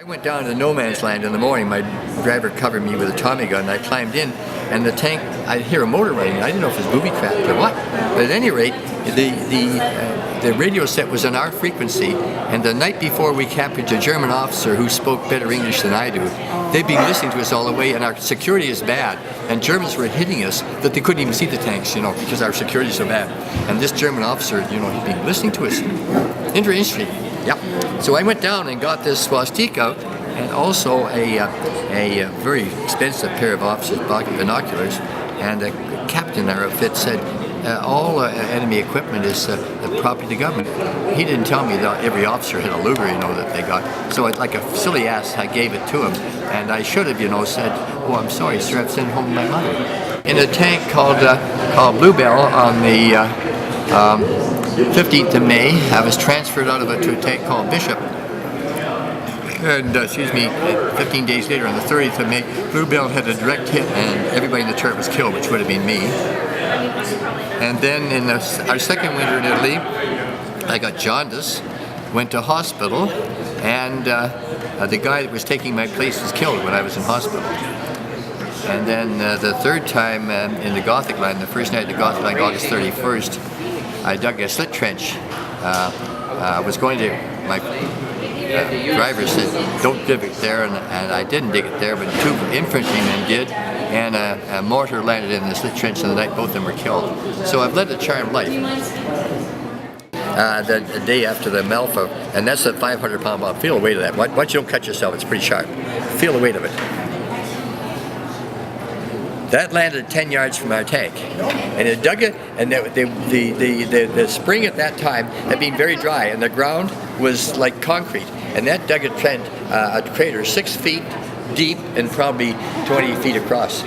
I went down to no man's land in the morning. My driver covered me with a Tommy gun, and I climbed in, and the tank, I hear a motor running. I didn't know if it was booby trapped or what. But at any rate, the radio set was on our frequency, and the night before we captured a German officer who spoke better English than I do. They'd been listening to us all the way, and our security is bad, and Germans were hitting us that they couldn't even see the tanks, because our security is so bad. And this German officer, he'd been listening to us. Interesting. Yeah. So I went down and got this swastika and also a very expensive pair of officer's binoculars. And the captain there outfit said, all enemy equipment is the property of the government. He didn't tell me that every officer had a Luger, that they got. So like a silly ass, I gave it to him. And I should have, said, oh, I'm sorry, sir, I've sent home my mother. In a tank called Bluebell on the 15th of May, I was transferred out of it to a tank called Bishop. And, 15 days later, on the 30th of May, Bluebell had a direct hit and everybody in the turret was killed, which would have been me. And then in our second winter in Italy, I got jaundice, went to hospital, and the guy that was taking my place was killed when I was in hospital. And then the third time in the Gothic line, the first night of the Gothic line, August 31st, I dug a slit trench. I was going to, my driver said, don't dig it there, and I didn't dig it there, but two infantrymen did, and a mortar landed in the slit trench in the night. Both of them were killed. So I've led a charmed life. The day after the Malfa, and that's a 500-pound bomb. Feel the weight of that. Once you don't cut yourself, it's pretty sharp. Feel the weight of it. That landed 10 yards from our tank, and it dug it. And the spring at that time had been very dry, and the ground was like concrete. And that dug a crater 6 feet deep and probably 20 feet across.